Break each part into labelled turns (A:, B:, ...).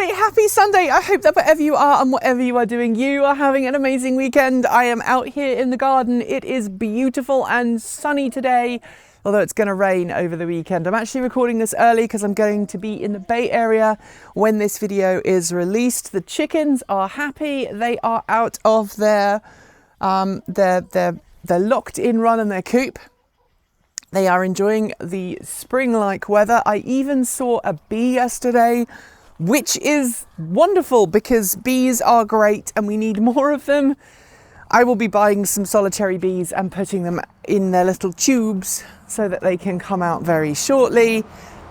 A: Right, happy Sunday. I hope that wherever you are and whatever you are doing, you are having an amazing weekend. I am out here in the garden. It is beautiful and sunny today, although it's going to rain over the weekend. I'm actually recording this early because I'm going to be in the Bay Area when this video is released. The chickens are happy. They are out of their locked in run in their coop. They are enjoying the spring-like weather. I even saw a bee yesterday, which is wonderful because bees are great and we need more of them. I will be buying some solitary bees and putting them in their little tubes so that they can come out very shortly.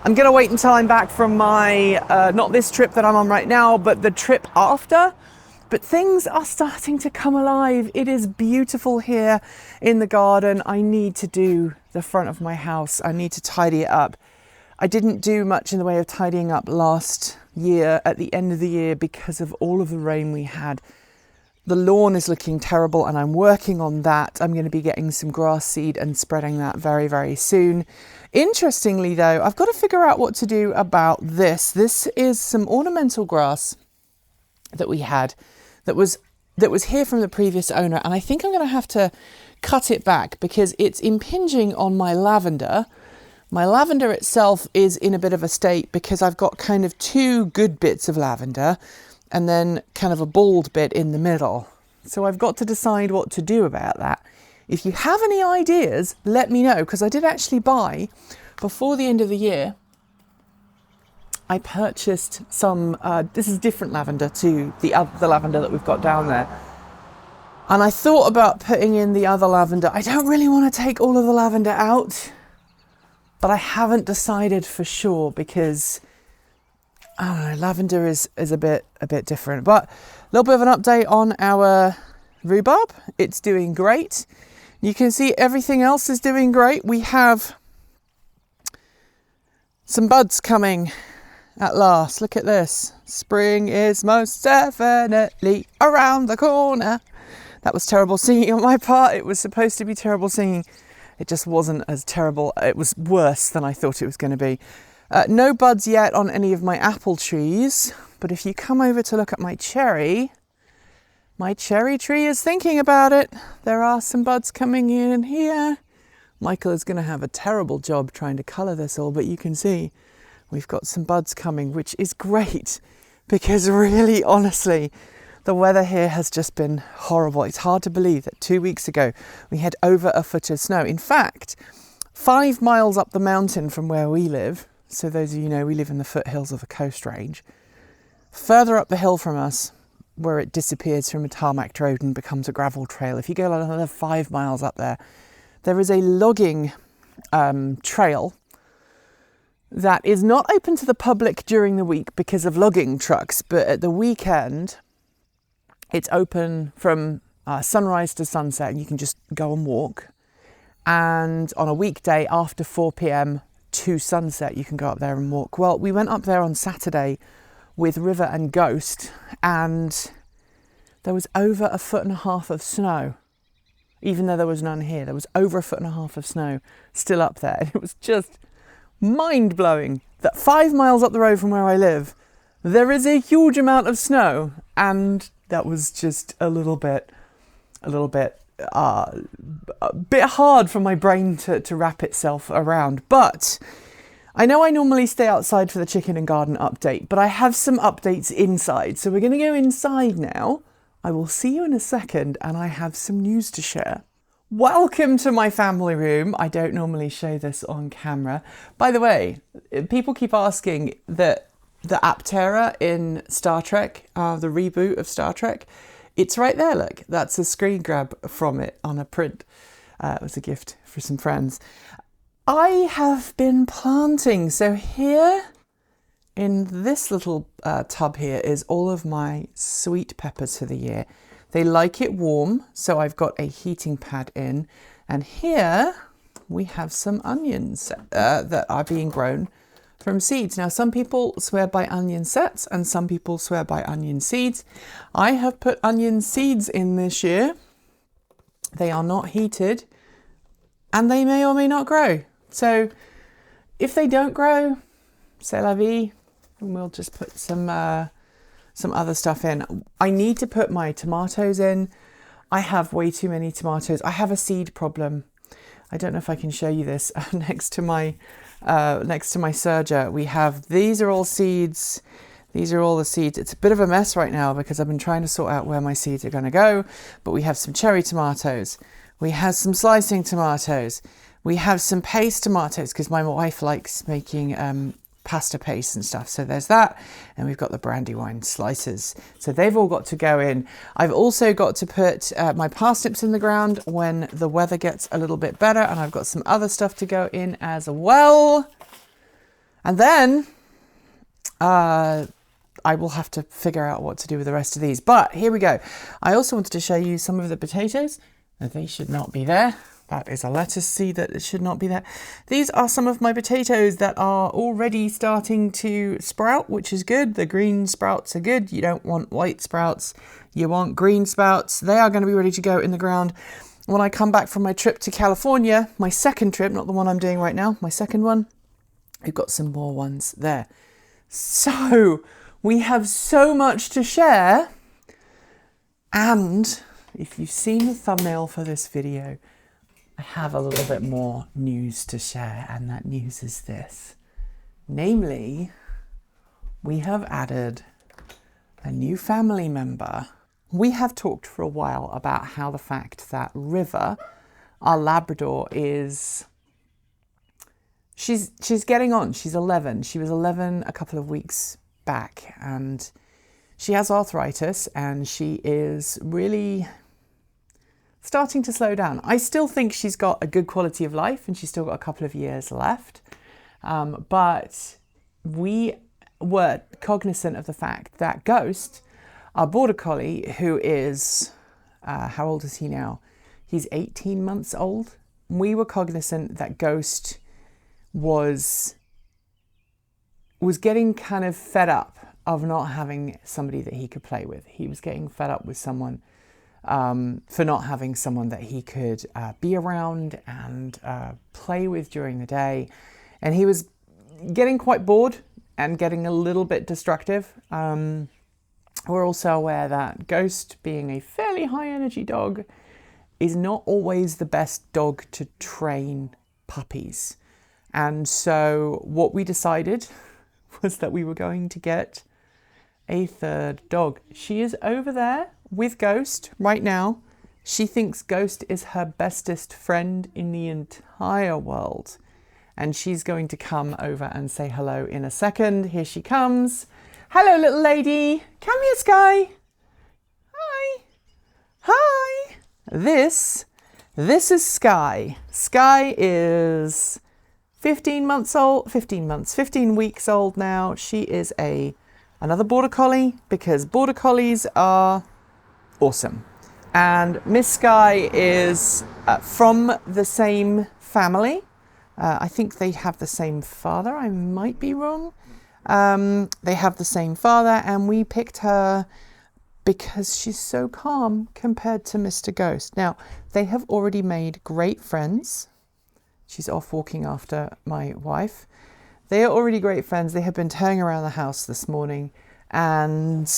A: I'm going to wait until I'm back from my, not this trip that I'm on right now, but the trip after. But things are starting to come alive. It is beautiful here in the garden. I need to do the front of my house. I need to tidy it up. I didn't do much in the way of tidying up last year at the end of the year because of all of the rain we had. The lawn is looking terrible and I'm working on that. I'm going to be getting some grass seed and spreading that very, very soon. Interestingly though, I've got to figure out what to do about this. This is some ornamental grass that we had that was here from the previous owner, and I think I'm going to have to cut it back because it's impinging on my lavender. My lavender itself is in a bit of a state because I've got kind of two good bits of lavender and then kind of a bald bit in the middle. So I've got to decide what to do about that. If you have any ideas, let me know, because I did actually buy, before the end of the year, I purchased some, this is different lavender to the lavender that we've got down there. And I thought about putting in the other lavender. I don't really want to take all of the lavender out, but I haven't decided for sure because, I don't know, lavender is a bit different. But a little bit of an update on our rhubarb. It's doing great. You can see everything else is doing great. We have some buds coming at last. Look at this. Spring is most definitely around the corner. That was terrible singing on my part. It was supposed to be terrible singing. It just wasn't as terrible. It was worse than I thought it was going to be. No buds yet on any of my apple trees, but if you come over to look at my cherry tree is thinking about it. There are some buds coming in here. Michael is going to have a terrible job trying to colour this all, but you can see we've got some buds coming, which is great because really, honestly, the weather here has just been horrible. It's hard to believe that 2 weeks ago we had over a foot of snow. In fact, 5 miles up the mountain from where we live, so those of you know, we live in the foothills of a coast range, further up the hill from us, where it disappears from a tarmac road and becomes a gravel trail, if you go another 5 miles up there, there is a logging trail that is not open to the public during the week because of logging trucks, but at the weekend it's open from sunrise to sunset and you can just go and walk. And on a weekday after 4 p.m. to sunset, you can go up there and walk. Well, we went up there on Saturday with River and Ghost and there was over 1.5 feet of snow. Even though there was none here, there was over 1.5 feet of snow still up there. And it was just mind-blowing that 5 miles up the road from where I live, there is a huge amount of snow, and that was just a bit hard for my brain to wrap itself around. But I know I normally stay outside for the chicken and garden update, but I have some updates inside. So we're going to go inside now. I will see you in a second, and I have some news to share. Welcome to my family room. I don't normally show this on camera. By the way, people keep asking that the Aptera in Star Trek, the reboot of Star Trek, it's right there, look. That's a screen grab from it on a print. It was a gift for some friends. I have been planting. So here in this little tub here is all of my sweet peppers for the year. They like it warm, so I've got a heating pad in. And here we have some onions that are being grown from seeds. Now, some people swear by onion sets and some people swear by onion seeds. I have put onion seeds in this year. They are not heated and they may or may not grow. So if they don't grow, c'est la vie, and we'll just put some some other stuff in. I need to put my tomatoes in. I have way too many tomatoes. I have a seed problem. I don't know if I can show you this. Next to my serger, we have, these are all seeds. These are all the seeds. It's a bit of a mess right now because I've been trying to sort out where my seeds are going to go. But we have some cherry tomatoes. We have some slicing tomatoes. We have some paste tomatoes because my wife likes making pasta paste and stuff. So there's that. And we've got the brandywine slices. So they've all got to go in. I've also got to put my parsnips in the ground when the weather gets a little bit better. And I've got some other stuff to go in as well. And then I will have to figure out what to do with the rest of these. But here we go. I also wanted to show you some of the potatoes. They should not be there. That is a lettuce seed that should not be there. These are some of my potatoes that are already starting to sprout, which is good. The green sprouts are good. You don't want white sprouts. You want green sprouts. They are going to be ready to go in the ground. When I come back from my trip to California, my second trip, not the one I'm doing right now, my second one, we've got some more ones there. So we have so much to share. And if you've seen the thumbnail for this video, I have a little bit more news to share, and that news is this. Namely, we have added a new family member. We have talked for a while about how the fact that River, our Labrador, she's getting on. She's 11. She was 11 a couple of weeks back, and she has arthritis, and she is really starting to slow down. I still think she's got a good quality of life and she's still got a couple of years left. But we were cognizant of the fact that Ghost, our border collie, who is, how old is he now? He's 18 months old. We were cognizant that Ghost was getting kind of fed up of not having somebody that he could play with. He was getting fed up with someone for not having someone that he could be around and play with during the day. And he was getting quite bored and getting a little bit destructive. We're also aware that Ghost, being a fairly high energy dog, is not always the best dog to train puppies. And so what we decided was that we were going to get a third dog. She is over there with Ghost right now. She thinks Ghost is her bestest friend in the entire world. And she's going to come over and say hello in a second. Here she comes. Hello, little lady. Come here, Sky. Hi. Hi. This is Sky. Sky is 15 weeks old now. She is another border collie, because border collies are awesome. And Miss Sky is from the same family. I think they have the same father. I might be wrong. They have the same father, and we picked her because she's so calm compared to Mr. Ghost. Now, they have already made great friends. She's off walking after my wife. They are already great friends. They have been tearing around the house this morning, and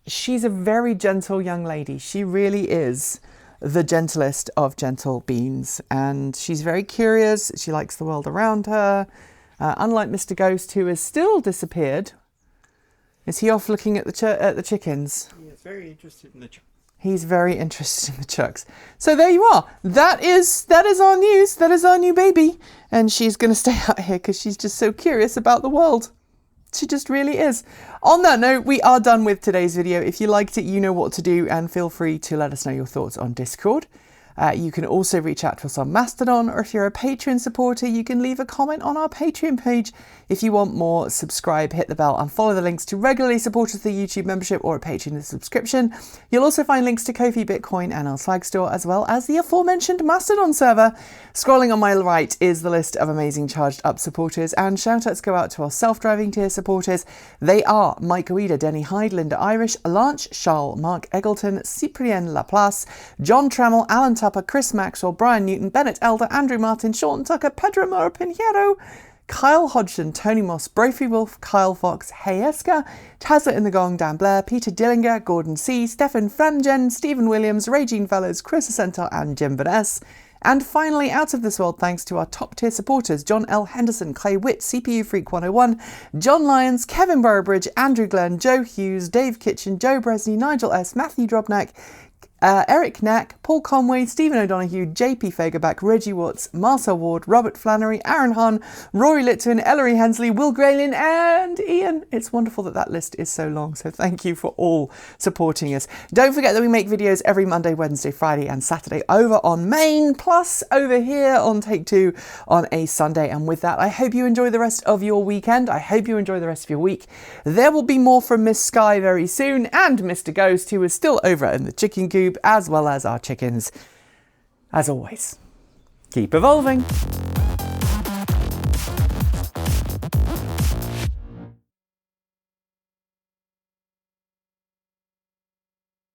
A: she's a very gentle young lady. She really is the gentlest of gentle beings, and she's very curious. She likes the world around her. Unlike Mr. Ghost, who has still disappeared. Is he off looking at the chickens?
B: He's very interested in the chickens.
A: He's very interested in the chucks. So there you are. That is our news. That is our new baby. And she's going to stay out here because she's just so curious about the world. She just really is. On that note, we are done with today's video. If you liked it, you know what to do, and feel free to let us know your thoughts on Discord. You can also reach out to us on Mastodon, or if you're a Patreon supporter, you can leave a comment on our Patreon page. If you want more, subscribe, hit the bell, and follow the links to regularly support us, the YouTube membership or a Patreon subscription. You'll also find links to Ko-fi, Bitcoin, and our Swag store, as well as the aforementioned Mastodon server. Scrolling on my right is the list of amazing charged up supporters, and shout-outs go out to our self-driving tier supporters. They are Mike Oida, Denny Hyde, Linda Irish, Lanche, Charles, Mark Eggleton, Cyprien Laplace, John Trammell, Alan Tupper, Chris Maxwell, Brian Newton, Bennett Elder, Andrew Martin, Sean Tucker, Pedro Mora Pinheiro, Kyle Hodgson, Tony Moss, Brophy Wolf, Kyle Fox, Hey Esker, Tazza in the Gong, Dan Blair, Peter Dillinger, Gordon C, Stefan Fremgen, Stephen Williams, Regine Fellows, Chris Ascento and Jim Van S. And finally, out of this world, thanks to our top tier supporters, John L. Henderson, Clay Witt, CPU Freak 101, John Lyons, Kevin Burrbridge, Andrew Glenn, Joe Hughes, Dave Kitchen, Joe Bresney, Nigel S, Matthew Drobnak, Eric Knack, Paul Conway, Stephen O'Donoghue, JP Fagerback, Reggie Watts, Marcel Ward, Robert Flannery, Aaron Hahn, Rory Litwin, Ellery Hensley, Will Graylin and Ian. It's wonderful that list is so long, so thank you for all supporting us. Don't forget that we make videos every Monday, Wednesday, Friday and Saturday over on Main, plus over here on Take Two on a Sunday. And with that, I hope you enjoy the rest of your weekend. I hope you enjoy the rest of your week. There will be more from Miss Sky very soon, and Mr. Ghost, who is still over in the chicken coop, as well as our chickens. As always, keep evolving.